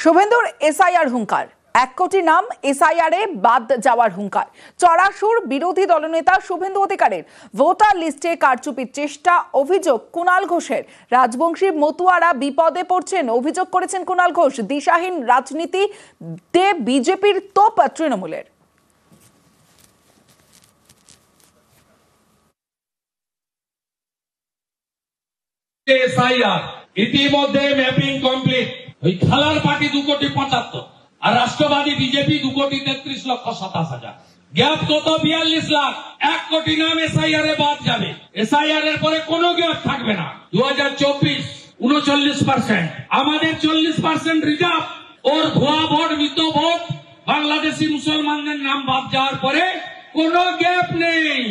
শুভেন্দুর এসআইআর হুঙ্কার, 1 কোটি নাম এসআইআরে বাদ যাওয়ার হুঙ্কার। চড়াসুর বিরোধী দলনেতা শুভেন্দু অধিকারীর ভোটার লিস্টে কারচুপির চেষ্টা, অভিযোগ কুণাল ঘোষের। রাজবংশী মতুয়ারা বিপদে পড়ছেন, অভিযোগ করেছেন কুণাল ঘোষ। দিশাহীন রাজনীতিতে বিজেপির তোপ তৃণমূলের। এসআইআর ইতিমধ্যে ম্যাপিং কমপ্লিট। ওই খেলার পার্টি 2,75,00,000 আর রাষ্ট্রবাদী বিজেপি 2,33,27,000। গ্যাপ কত? 42 লাখ। 1 কোটি নাম এসআইআর এ বাদ যাবে। এসআইআর এর পরে কোনো গ্যাপ থাকবে না। 2024 39%, আমাদের 40% রিজার্ভ। ওর ভুয়া ভোট, মৃত ভোট, বাংলাদেশি মুসলমানদের নাম বাদ যাওয়ার পরে কোনো গ্যাপ নেই।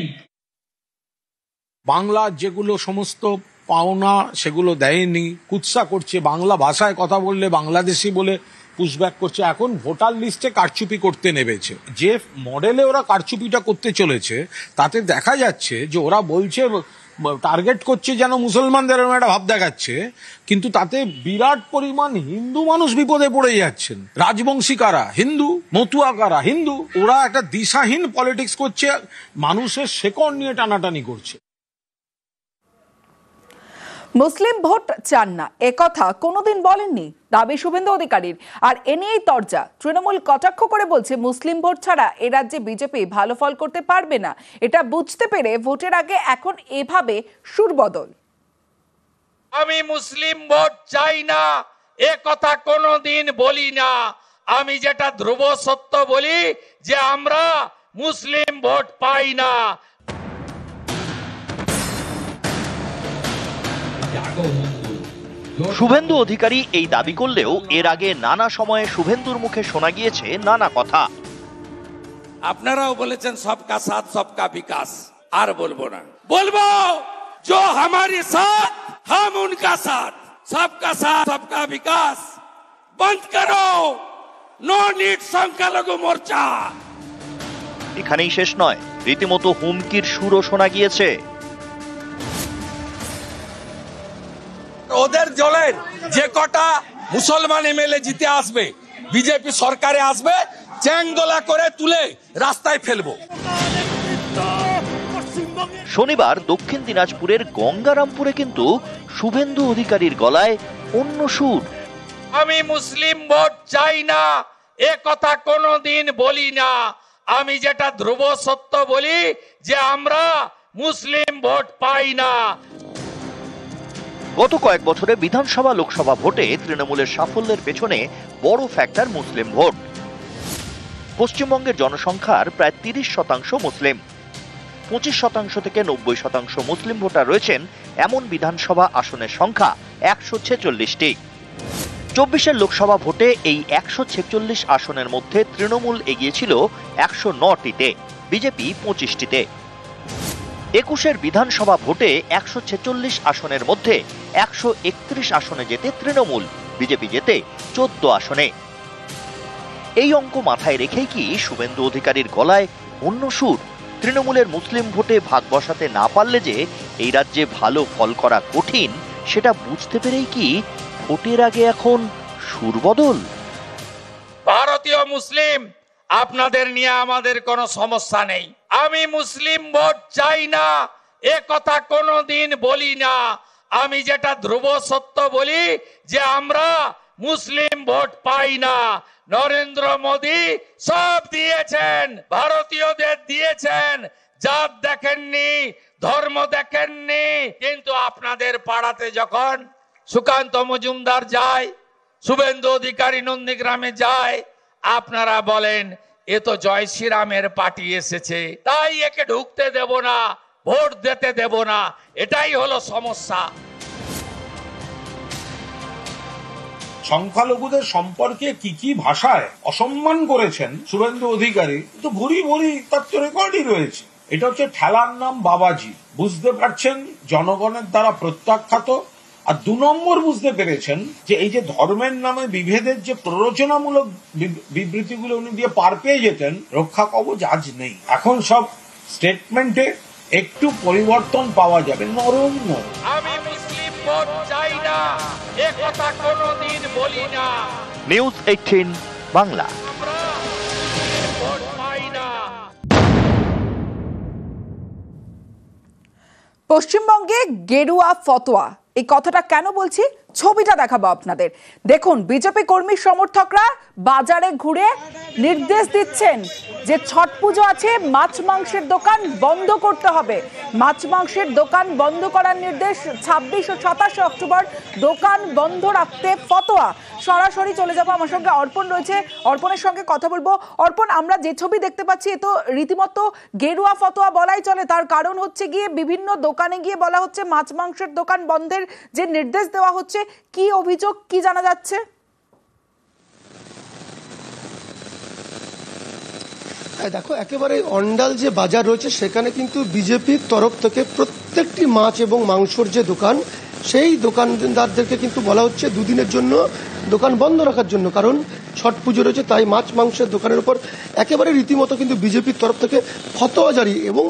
বাংলা যেগুলো সমস্ত পাওনা সেগুলো দেয়নি, কুৎসা করছে, বাংলা ভাষায় কথা বললে বাংলাদেশি বলে পুশব্যাক করছে। এখন ভোটার লিস্টে কারচুপি করতে নেমেছে। যে মডেলে ওরা কারচুপিটা করতে চলেছে তাতে দেখা যাচ্ছে যে ওরা বলছে টার্গেট করছে যেন মুসলমানদের একটা ভাব দেখাচ্ছে, কিন্তু তাতে বিরাট পরিমাণ হিন্দু মানুষ বিপদে পড়ে যাচ্ছেন। রাজবংশী কারা হিন্দু, মতুয়া কারা হিন্দু। ওরা একটা দিশাহীন পলিটিক্স করছে, মানুষের শেকড় নিয়ে টানাটানি করছে। মুসলিম ভোট চান না একথা কোনোদিন বলেননি দাবি শুভেন্দু অধিকারীর। আর এ নিয়েই তরজা। তৃণমূল কটাক্ষ করে বলছে মুসলিম ভোট ছাড়া এ রাজ্যে বিজেপি ভালো ফল করতে পারবে না। এটা বুঝতে পেরে ভোটের আগে এখন এভাবে সুরবদল। আমি মুসলিম ভোট চাই না এ কথা কোনোদিন বলি না। আমি যেটা ধ্রুব সত্য বলি যে আমরা মুসলিম ভোট পাই না। শুভেন্দু অধিকারী এই দাবি করলেও এর আগে নানা সময়ে শুভেন্দুর মুখে শোনা গিয়েছে নানা কথা। আপনারাও বলেছেন সবকা সাথ সবকা বিকাশ, আর বলবো না। বলবো जो हमारे साथ हम उनका साथ, सबका साथ सबका विकास बंद करो। नो नीड সংখ্যালঘু মোর্চা। এখানেই শেষ নয়, রীতিমতো হুমকির সুরও শোনা গিয়েছে। ওদের দলের যে কটা মুসলমান এমএলএ জিতে আসবে, বিজেপি সরকারে আসবে, চ্যাংদোলা করে তুলে রাস্তায় ফেলবো। শনিবার দক্ষিণ দিনাজপুরের গঙ্গারামপুরে কিন্তু শুভেন্দু অধিকারীর গলায় অন্য সুর। আমি মুসলিম ভোট চাই না এ কথা কোনোদিন বলি না। আমি যেটা ধ্রুব সত্য বলি যে আমরা মুসলিম ভোট পাই না। গত কয়েক বছরে বিধানসভা লোকসভা ভোটে তৃণমূলের সাফল্যের পেছনে বড় ফ্যাক্টর মুসলিম ভোট। পশ্চিমবঙ্গের জনসংখ্যার প্রায় 30% মুসলিম। 25% থেকে 90% মুসলিম ভোটার রয়েছেন এমন বিধানসভা আসনের সংখ্যা 146টি। 24 লোকসভা ভোটে এই 146 আসনের মধ্যে তৃণমূল এগিয়েছিল 109টিতে, বিজেপি 25টিতে। 21 বিধানসভা ভোটে 146 আসনের মধ্যে 131 আসনে জেতে তৃণমূল, বিজেপি জেতে 14 আসনে। এই অঙ্ক মাথায় রেখেই কি শুভেন্দু অধিকারীর গলায় অন্য সুর? তৃণমূলের মুসলিম ভোটে ভাগ বসাতে না পারলে যে এই রাজ্যে ভালো ফল করা কঠিন, সেটা বুঝতে পেরেই কি ভোটের আগে এখন সুরবদল? ভারতীয় মুসলিম আপনাদের নিয়ে আমাদের কোনো সমস্যা নেই। আমি মুসলিম ভোট চাই না এ কথা কোনোদিন বলি না। আমি যেটা ধ্রুব সত্য বলি যে আমরা মুসলিম ভোট পাই না। নরেন্দ্র মোদী সব দিয়েছেন, ভারতীয়দের দিয়েছেন, জাত দেখেননি, ধর্ম দেখেননি। কিন্তু আপনাদের পাড়াতে যখন সুকান্ত মজুমদার যায়, শুভেন্দু অধিকারী নন্দীগ্রামে যায়, আপনারা বলেন এ তো জয় শ্রীরামের পার্টি এসেছে, তাই একে ঢুকতে দেব না, ভোট দিতে দেব না। এটাই হলো সমস্যা। সংখ্যালঘুদের সম্পর্কে কি কি ভাষায় অসম্মান করেছেন শুভেন্দু অধিকারী, তো ভুরি ভুরি তার তো রেকর্ডই রয়েছে। এটা হচ্ছে ঠেলার নাম বাবাজি। বুঝতে পারছেন জনগণের দ্বারা প্রত্যাখ্যাত। আর 2 নম্বর বুঝতে পেরেছেন যে এই যে ধর্মের নামে বিভেদের যে প্ররোচনামূলক বিবৃতিগুলো উনি দিয়ে পার পেয়ে যেতেন, রক্ষা কবচ আজ নেই। এখন সব স্টেটমেন্টে একটু পরিবর্তন পাওয়া যাবে, নরম নরম। আমি মুসলিম ভোট চাই না এ কথা কোনোদিন বলি না। নিউজ 18 বাংলা। পশ্চিমবঙ্গে গেরুয়া ফতোয়া, এই কথাটা কেন বলছি ছবিটা দেখাবো আপনাদের। দেখুন, বিজেপি কর্মী সমর্থকরা বাজারে ঘুরে নির্দেশ দিচ্ছেন যে ছট পুজো আছে, মাছ মাংসের দোকান বন্ধ করতে হবে। মাছ মাংসের দোকান বন্ধ করার নির্দেশ। 26 ও 27 অক্টোবর দোকান বন্ধ রাখতে ফতোয়া। সরাসরি চলে যাবো, আমার সঙ্গে অর্পণ রয়েছে, অর্পণের সঙ্গে কথা বলবো। অর্পণ, আমরা যে ছবি দেখতে পাচ্ছি এ তো রীতিমতো গেরুয়া ফতোয়া বলাই চলে। তার কারণ হচ্ছে গিয়ে বিভিন্ন দোকানে গিয়ে বলা হচ্ছে মাছ মাংসের দোকান বন্ধের যে নির্দেশ দেওয়া হচ্ছে। কি অভিযোগ, কি জানা যাচ্ছে? দেখো, একেবারে অন্ডাল যে বাজার রয়েছে সেখানে কিন্তু বিজেপির তরফ থেকে প্রত্যেকটি মাছ এবং মাংসর যে দোকান, সেই দোকানদারদেরকে কিন্তু বলা হচ্ছে দুদিনের জন্য দোকান বন্ধ রাখার জন্য। কারণ ছট পুজো রয়েছে, তাই মাছ মাংসের দোকানের উপর একেবারে রীতিমতো কিন্তু বিজেপির তরফ থেকে ফতোয়া জারি। এবং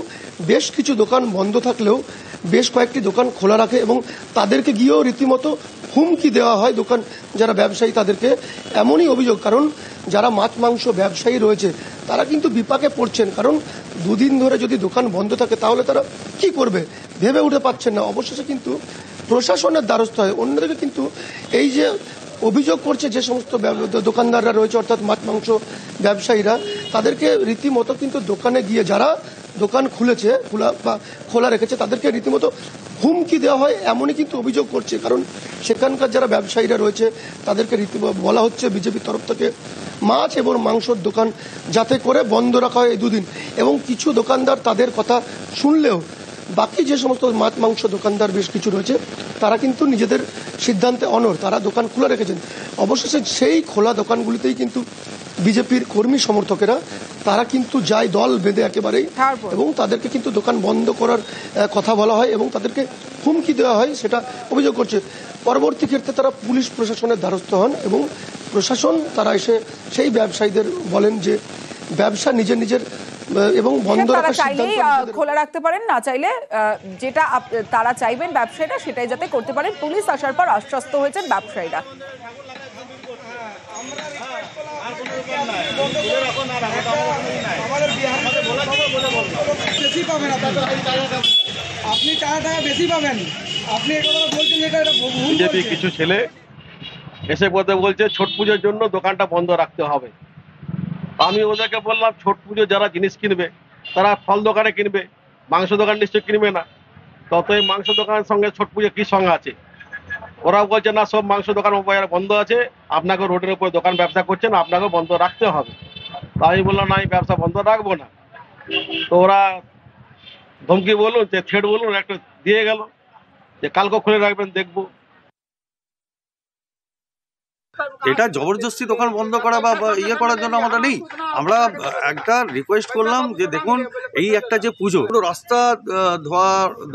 বেশ কিছু দোকান বন্ধ থাকলেও বেশ কয়েকটি দোকান খোলা রাখে এবং তাদেরকে গিয়েও রীতিমতো হুমকি দেওয়া হয় দোকান যারা ব্যবসায়ী তাদেরকে। এমনই অভিযোগ, কারণ যারা মাছ মাংস ব্যবসায়ী রয়েছে তারা কিন্তু বিপাকে পড়ছেন। কারণ দুদিন ধরে যদি দোকান বন্ধ থাকে তাহলে তারা কি করবে ভেবে উঠে পাচ্ছেন না। অবশেষে কিন্তু প্রশাসনের দ্বারস্থ হয়। অন্যদিকে কিন্তু এই যে অভিযোগ করছে যে সমস্ত দোকানদাররা রয়েছে, অর্থাৎ মাছ মাংস ব্যবসায়ীরা, তাদেরকে রীতিমতো কিন্তু দোকানে গিয়ে যারা দোকান খুলেছে খোলা রেখেছে তাদেরকে রীতিমতো হুমকি দেওয়া হয়, এমনই কিন্তু অভিযোগ করছে। কারণ সেখানকার যারা ব্যবসায়ীরা রয়েছে তাদেরকে বলা হচ্ছে বিজেপির তরফ থেকে মাছ এবং মাংসর দোকান যাতে করে বন্ধ রাখা হয় এই দুদিন। এবং কিছু দোকানদার তাদের কথা শুনলেও বাকি যে সমস্ত মাছ মাংস দোকানদার বেশ কিছু রয়েছে তারা কিন্তু নিজেদের সিদ্ধান্তে অনড়, তারা দোকান খোলা রেখেছেন। অবশেষে সেই খোলা দোকানগুলিতেই কিন্তু বিজেপির কর্মী সমর্থকেরা তারা কিন্তু যায় দল বেঁধে একেবারেই, এবং তাদেরকে কিন্তু দোকান বন্ধ করার কথা বলা হয় এবং তাদেরকে হুমকি দেওয়া হয়, সেটা অভিযোগ করছে। পরবর্তী ক্ষেত্রে তারা পুলিশ প্রশাসনের দ্বারস্থ হন এবং প্রশাসন তারা এসে সেই ব্যবসায়ীদের বলেন যে ব্যবসা নিজের এবং বন্ধ রাখার চাইলেই খোলা রাখতে পারেন, না চাইলে যেটা তারা চাইবেন ব্যবসায়ীরা সেটাই যাতে করতে পারেন। পুলিশ আসার পর আশ্বস্ত হয়েছেন ব্যবসায়ীরা। আপনি টাকা বেশি পাবেন, আপনি বলছেন এটা বিজেপি কিছু ছেলে এসে বলছে ছট পুজোর জন্য দোকানটা বন্ধ রাখতে হবে। আমি ওদেরকে বললাম ছট পুজো যারা জিনিস কিনবে তারা ফল দোকানে কিনবে, মাংস দোকান নিশ্চয় কিনবে না। তত এই মাংস দোকানের সঙ্গে ছট পুজো কি সঙ্গে আছে? ওরা বলছে না, সব মাংস দোকান বন্ধ আছে, আপনাকে রোডের উপর দোকান ব্যবসা করছেন, আপনাকে বন্ধ রাখতে হবে। তাই বললাম না, আমি ব্যবসা বন্ধ রাখবো না। তো ওরা ধমকি বলুন, যে থ্রেট বলুন, একটা দিয়ে গেল যে কালকে খুলে রাখবেন, দেখবো। এটা জবরদস্তি দোকান বন্ধ করা বা ইয়ে করার জন্য আমরা নেই। আমরা একটা রিকোয়েস্ট করলাম যে দেখুন, এই একটা যে পুজো, রাস্তা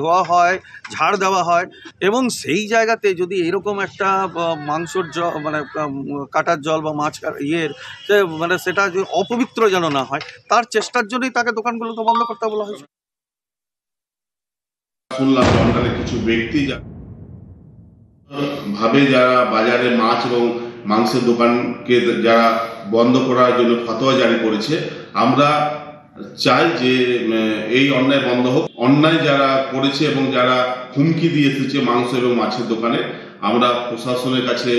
ধোয়া হয়, ঝাড় দেওয়া হয়, এবং সেই জায়গাতে যদি এরকম একটা মাংসর মানে কাটার জল বা মাছ ইয়ের মানে সেটা যে অপবিত্র যেন না হয়, তার চেষ্টার জন্যই তাকে দোকানগুলো তো বন্ধ করতে বলা হয়েছে। শুনলাম অন্ডালে কিছু ব্যক্তি ভাবে যারা বাজারে মাছ এবং মাংসের দোকানকে যারা বন্ধ করার জন্য ফতোয়া জারি করেছে, আমরা চাই যে এই অন্যায় বন্ধ হোক। অন্যায় যারা করেছে এবং যারা হুমকি দিয়ে এসেছে মাংস এবং মাছের দোকানে, আমরা প্রশাসনের কাছে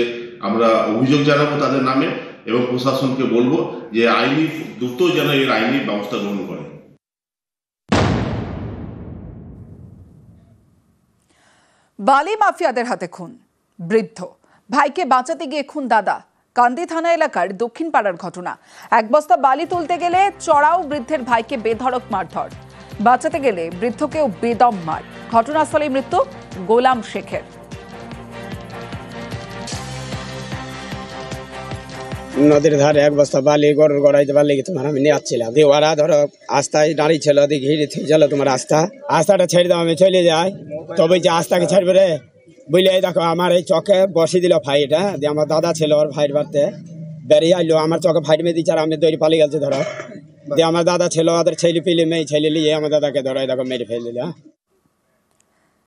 আমরা অভিযোগ জানাবো তাদের নামে, এবং প্রশাসনকে বলবো যে আইনি দ্রুত যেন এর আইনি ব্যবস্থা গ্রহণ করে। বালি মাফিয়াদের হাতে খুন বৃদ্ধ, ভাইকে বাঁচাতে গিয়ে খুন দাদা। কান্দি থানা এলাকার দক্ষিণ পাড়ার ঘটনা। এক বস্তা বালি তুলতে গেলে চড়াও বৃদ্ধের ভাইকে বেধড়ক মারধর, বাঁচাতে গেলে বৃদ্ধকেও বেদম মার। ঘটনাস্থলে মৃত্যু গোলাম শেখের। নদীর ধারে এক বস্তা বালি গরুর গড়াইতে পারলে কি তোমার আমি নিয়ে আসছিলাম, দিয়ে ওরা ধরো আস্তায় দাঁড়িয়ে ছিল, দিয়ে ঘিরে চলো তোমার আস্তাটা ছেড়ে দাও, আমি চলে যাই। তবে যে আস্তাকে ছাড়বে রে বুঝলে, দেখো আমার এই চকে বসে দিল ফাইটা, দিয়ে আমার দাদা ছিল ওর ভাইয়ের বাড়িতে, বেরিয়ে আইলো আমার চকে ফাইট মেয়ে দিচ্ছে, আর আমি দৌড়ে পালিয়ে গেছি ধরো। দিয়ে আমার দাদা ছিল, ওদের ছেলে পিলে মেয়ে ছেলে নিয়ে আমার দাদাকে ধরো দেখো মেরে ফেলে দিল।